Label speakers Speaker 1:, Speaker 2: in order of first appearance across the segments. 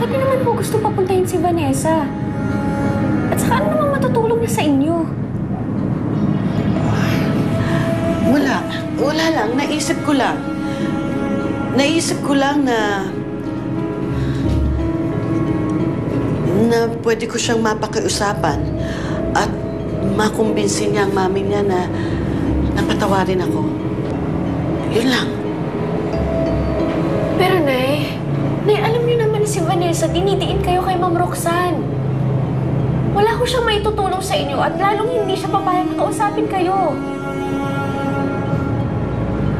Speaker 1: bakit niyo naman po gusto papuntahin si Vanessa? At saka ano namang matutulong niya sa inyo?
Speaker 2: Wala lang. Naisip ko lang na pwede ko siyang mapakiusapan at makumbinsin niya ang mami niya na napatawarin ako. Yun lang.
Speaker 1: Pero, Nay, alam niyo naman si Vanessa, dinidiin kayo kay Ma'am Roxanne. Wala ko siyang maitutulong sa inyo at lalong hindi siya papayag na kausapin kayo.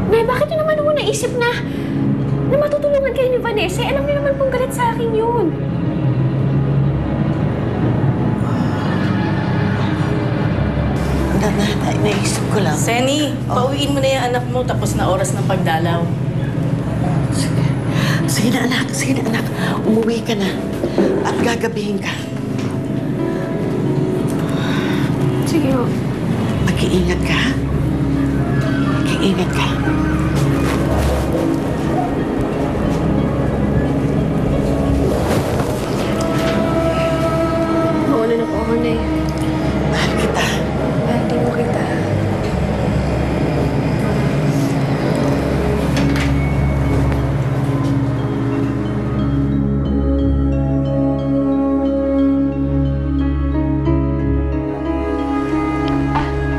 Speaker 1: Nay, bakit niyo naman ako naisip na matutulungan kayo ni Vanessa? Alam niyo naman pong galit sa akin yun.
Speaker 2: Naisip ko lang.
Speaker 3: Senny, pauwiin mo na yung anak mo tapos na oras ng pagdalaw.
Speaker 2: Sige na, anak. Umuwi ka na. At gagabihin ka.
Speaker 1: Sige ho.
Speaker 2: Mag-iingat ka, ha? Mag-iingat ka.
Speaker 1: Mauna na po ako, Nay.
Speaker 2: Mahal kita.
Speaker 1: Mahal din mo kita.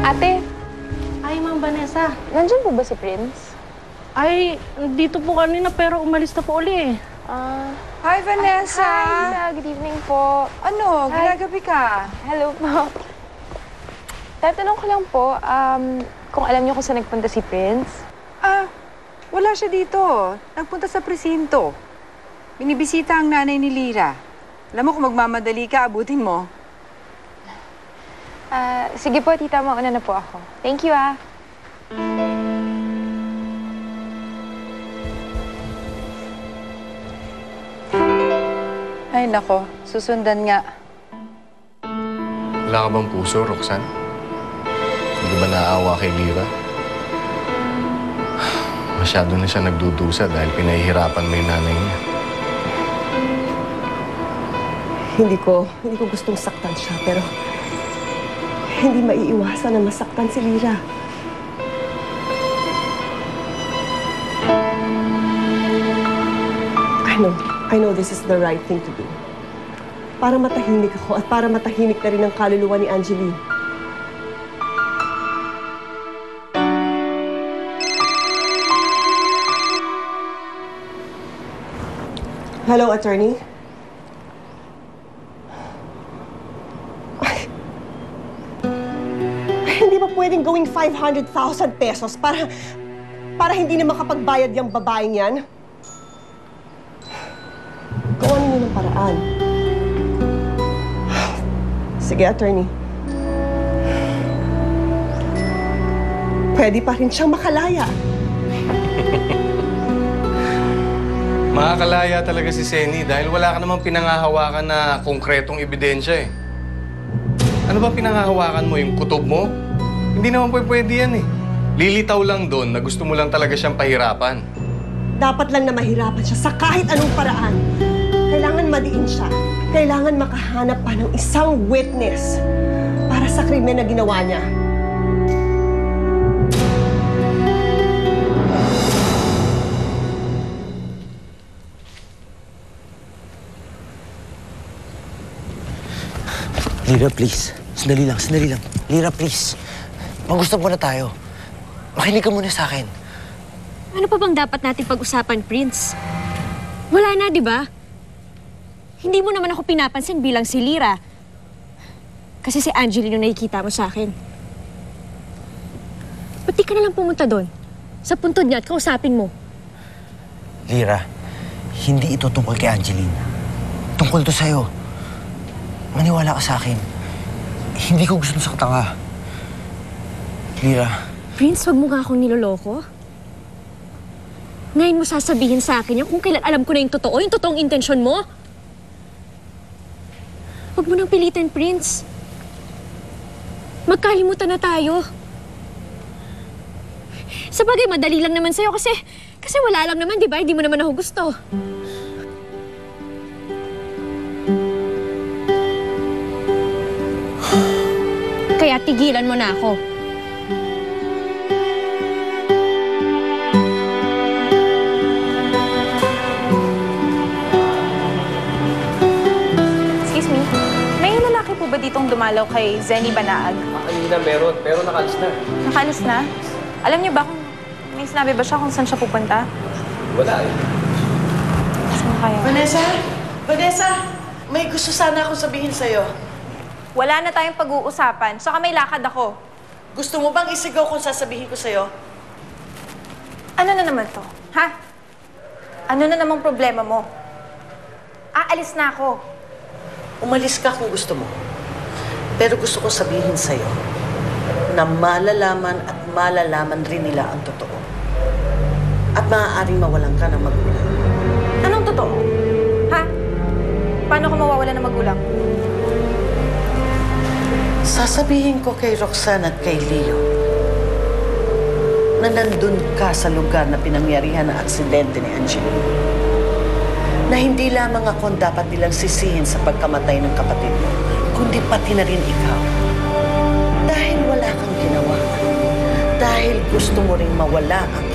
Speaker 4: Ate,
Speaker 3: Ay, Ma'am Vanessa.
Speaker 4: nandyan po ba si Prince?
Speaker 3: Ay, dito po kanina pero umalis na po uli eh.
Speaker 5: Hi, Vanessa!
Speaker 4: Hi, Lisa. Good evening po.
Speaker 5: Ano,
Speaker 4: Hi.
Speaker 5: ginagabi ka?
Speaker 4: Hello po. Tatanong ko lang po, kung alam niyo kung saan nagpunta si Prince?
Speaker 5: Wala siya dito. Nagpunta sa presinto. Binibisita ang nanay ni Lyra. Alam mo, kung magmamadali ka, abutin mo.
Speaker 4: Sige po, tita, mauna na po ako. Thank you, ah.
Speaker 5: Ay, nako. Susundan nga.
Speaker 6: Wala ka bang puso, Roxanne? Hindi ba naaawa kay Lyra? Masyado na siya nagdudusa dahil pinahihirapan mo yung nanay niya.
Speaker 7: Hindi ko gustong saktan siya, pero hindi maiiwasan na masaktan si Lyra. I know this is the right thing to do. Para matahimik ako at para matahimik na rin ang kaluluwa ni Angeline. Hello, attorney? Hindi ba pwedeng gawing 500,000 pesos para hindi na makapagbayad yung babaeng yan? Gawa ninyo ng paraan. Sige, attorney. Pwede pa rin siyang makalaya.
Speaker 6: Makakalaya talaga si Senny dahil wala ka namang pinangahawakan na konkretong ebidensya eh. Ano ba pinangahawakan mo? Yung kutob mo? Hindi naman pwede yan eh. Lilitaw lang doon na gusto mo lang talaga siyang pahirapan.
Speaker 7: Dapat lang na mahirapan siya sa kahit anong paraan. Kailangan madiin siya. Kailangan makahanap pa ng isang witness para sa krimen na ginawa niya.
Speaker 8: Lyra, please. Sandali lang. Lyra, please. Mag-usap muna tayo. Makinig ka muna sa akin.
Speaker 1: Ano pa bang dapat natin pag-usapan, Prince? Wala na, di ba? Hindi mo naman ako pinapansin bilang si Lyra. Kasi si Angeline yung nakikita mo sa akin. Ba't di ka na lang pumunta doon? Sa puntod niya at kausapin mo.
Speaker 8: Lyra, hindi ito tungkol kay Angeline. Tungkol to sa'yo. Maniwala ka sa akin. Hindi ko gusto saktan ka. Lyra.
Speaker 1: Prince, wag mo nga akong niloloko. Ngayon mo sasabihin sa akin yan kung kailan alam ko na yung totoong intensyon mo. Huwag mo nang pilitin, Prince. Magkalimutan na tayo. Sabagay, madali lang naman sa'yo kasi wala lang naman, di ba? Hindi mo naman ako gusto. Kaya tigilan mo na ako.
Speaker 4: Excuse me, may lalaki po ba ditong dumalaw kay Zenny Banaag?
Speaker 9: Kanina meron, pero nakalis na.
Speaker 4: Nakaalis na? Alam niyo ba kung may sinabi ba siya kung saan siya pupunta?
Speaker 9: Wala eh.
Speaker 4: Saan kaya?
Speaker 2: Vanessa? Vanessa! May gusto sana akong sabihin sa'yo.
Speaker 4: Wala na tayong pag-uusapan, saka may lakad ako.
Speaker 2: Gusto mo bang isigaw kung sasabihin ko sa'yo?
Speaker 4: Ano na naman to? Ha? Ano na namang problema mo? Aalis na ako.
Speaker 2: Umalis ka kung gusto mo. Pero gusto ko sabihin sa'yo na malalaman at malalaman rin nila ang totoo. At maaaring mawalan ka ng magulang.
Speaker 4: Anong totoo? Ha? Paano ko mawawala ng magulang?
Speaker 2: Sasabihin ko kay Roxanne at kay Leo na nandun ka sa lugar na pinangyarihan ng aksidente ni Angeline. Na hindi lamang ako ang dapat nilang sisihin sa pagkamatay ng kapatid mo, kundi pati na rin ikaw. Dahil wala kang ginawa. Dahil gusto mo ring mawala ang